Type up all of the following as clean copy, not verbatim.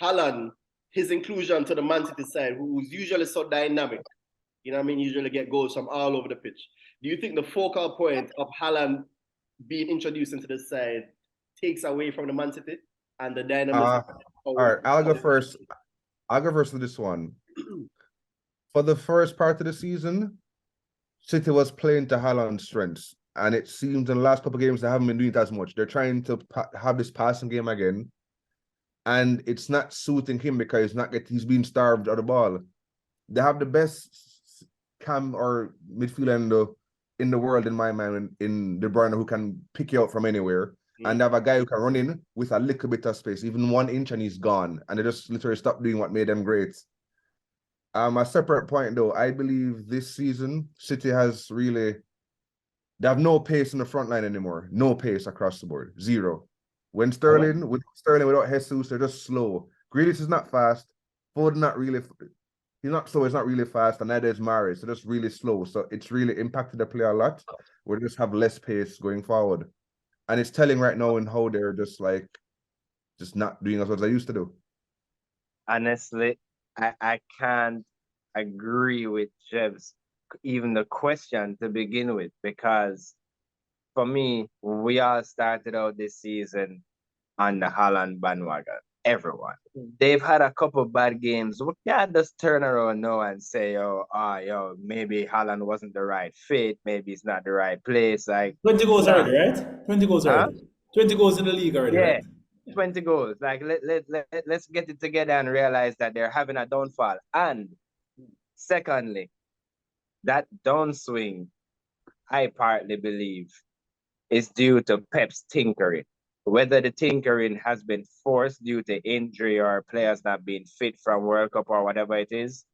Haaland, his inclusion to the Man City side, who's usually so dynamic, you know what I mean, usually get goals from all over the pitch. Do you think the focal point of Haaland being introduced into the side takes away from the Man City and the dynamism? All right, I'll go first. I'll go first with this one. For the first part of the season, City was playing to Haaland's strengths, and it seems in the last couple of games they haven't been doing it as much. They're trying to have this passing game again, and it's not suiting him because he's being starved of the ball. They have the best cam or midfielder in the world, in my mind, in De Bruyne, who can pick you out from anywhere. And they have a guy who can run in with a little bit of space, even 1 inch, and he's gone. And they just literally stopped doing what made them great. A separate point, though, I believe this season, City has really... They have no pace in the front line anymore. No pace across the board. Zero. When Sterling, without Jesus, they're just slow. Grealish is not fast. Foden not really... He's not slow, he's not really fast, and neither is Mahrez. So just really slow. So it's really impacted the play a lot. We just have less pace going forward. And it's telling right now in how they're just not doing as well as they used to do. Honestly, I can't agree with Jeb's, even the question to begin with, because for me, we all started out this season on the Haaland bandwagon. Everyone. They've had a couple bad games. We can't just turn around now and say, maybe Haaland wasn't the right fit. Maybe it's not the right place. Like 20 goals already, right? 20 goals already. 20 goals in the league already, right? 20 goals. Like let's get it together and realize that they're having a downfall. And secondly, that downswing, I partly believe, is due to Pep's tinkering. Whether the tinkering has been forced due to injury or players not being fit from World Cup or whatever it is,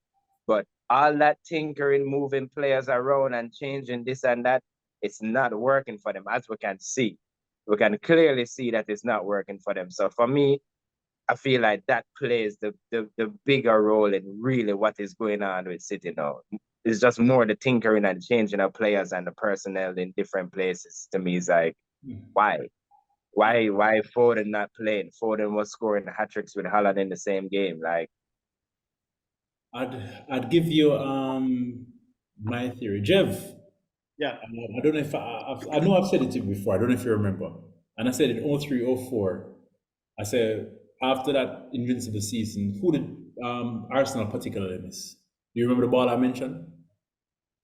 but all that tinkering, moving players around and changing this and that, it's not working for them, as we can see. We can clearly see that it's not working for them. So for me, I feel like that plays the bigger role in really what is going on with City now. It's just more the tinkering and changing of players and the personnel in different places. To me, is like, why? Why Foden not playing? Foden was scoring hat-tricks with Haaland in the same game. Like, I'd give you my theory. Jeff. Yeah. I don't know if I know I've said it to you before. I don't know if you remember. And I said in 03-04, I said after that invincible season, who did Arsenal particularly miss? Do you remember the ball I mentioned?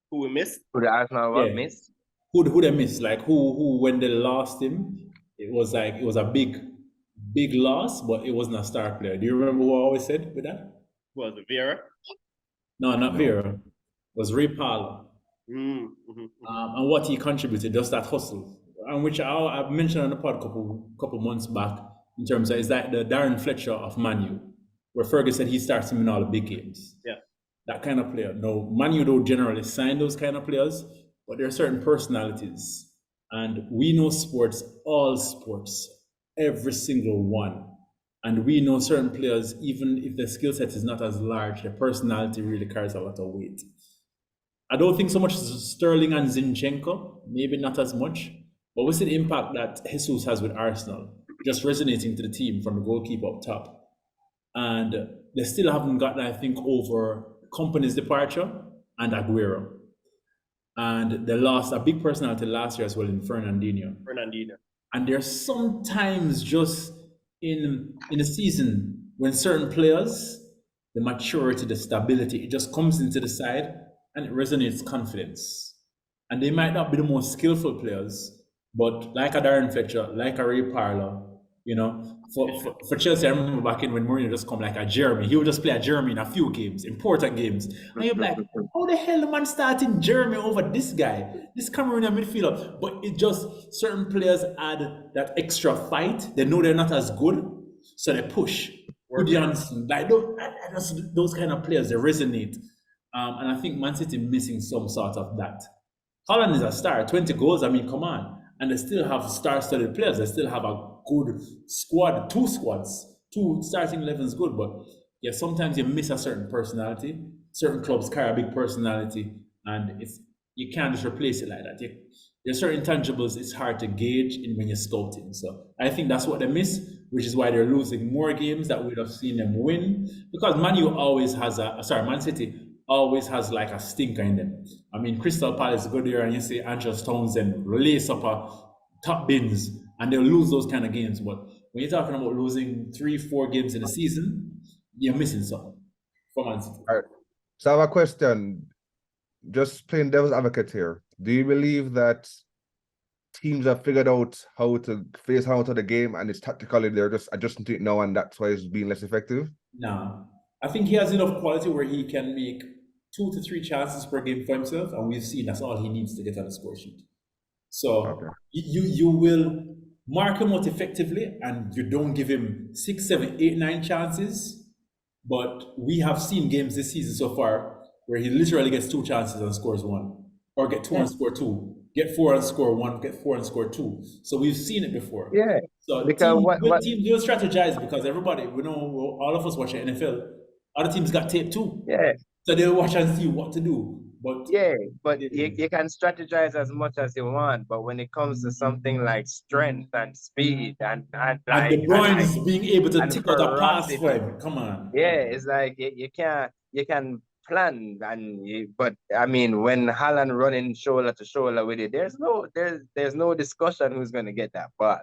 Who we missed? Who the Arsenal missed? Who they missed? Like who when they lost him, it was a big loss, but it wasn't a star player. Do you remember what I always said with that? Was it Vera? No, not Vera. It was Ray Parlour. And what he contributed, just that hustle, and which I've mentioned on the pod couple months back, in terms of is that the Darren Fletcher of Man U, where Fergus said he starts him in all the big games. Yeah, that kind of player. No, Man U don't generally sign those kind of players, but there are certain personalities. And we know sports, all sports, every single one. And we know certain players, even if their skill set is not as large, their personality really carries a lot of weight. I don't think so much Sterling and Zinchenko, maybe not as much, but we see the impact that Jesus has with Arsenal, just resonating to the team from the goalkeeper up top. And they still haven't gotten, I think, over Kompany's departure and Aguero. And they lost a big personality last year as well in Fernandinho. And there's sometimes just in a season when certain players, the maturity, the stability, it just comes into the side and it resonates confidence. And they might not be the most skillful players, but like a Darren Fletcher, like a Ray Parlour, you know, for Chelsea, I remember back in when Mourinho just come like a Jeremy. He would just play a Jeremy in a few games, important games. And you're like, how the hell the man starting Jeremy over this guy, this Cameroonian midfielder? But it just, certain players add that extra fight. They know they're not as good, so they push. Like those kind of players, they resonate. And I think Man City missing some sort of that. Haaland is a star, 20 goals, I mean, come on. And they still have star-studded players. They still have a good squad, two starting 11s good, but yeah, sometimes you miss a certain personality. Certain clubs carry a big personality, and you can't just replace it like that. There's certain intangibles it's hard to gauge when you're scouting. So I think that's what they miss. which is why they're losing more games that we'd have seen them win. Because Man City always has like a stinker in them. I mean, Crystal Palace go there and you see Andrew Townsend lace up a top bins and they'll lose those kind of games. But when you're talking about losing 3-4 games in a season, you're missing something for Man City. All right. So I have a question. Just playing devil's advocate here. Do you believe that teams have figured out how to face out of the game and it's tactically they're just adjusting to it now and that's why it's being less effective? No. I think he has enough quality where he can make 2 to 3 chances per game for himself, and we've seen that's all he needs to get on the score sheet. So Okay. you will mark him out effectively and you don't give him 6, 7, 8, 9 chances. But we have seen games this season so far where he literally gets 2 chances and scores 1, or get 2 and score 2, get 4 and score 1, get 4 and score 2. So we've seen it before. Yeah. So Because teams will strategize because everybody, we know, all of us watch the NFL. Other teams got tape too. Yeah. So they'll watch and see what to do. But you can strategize as much as you want, but when it comes to something like strength and speed and De Bruyne's being able to and tick out a pass ferocity. for him, come on. Yeah, it's like you can plan but I mean when Haaland running shoulder to shoulder with it, there's no discussion who's gonna get that ball.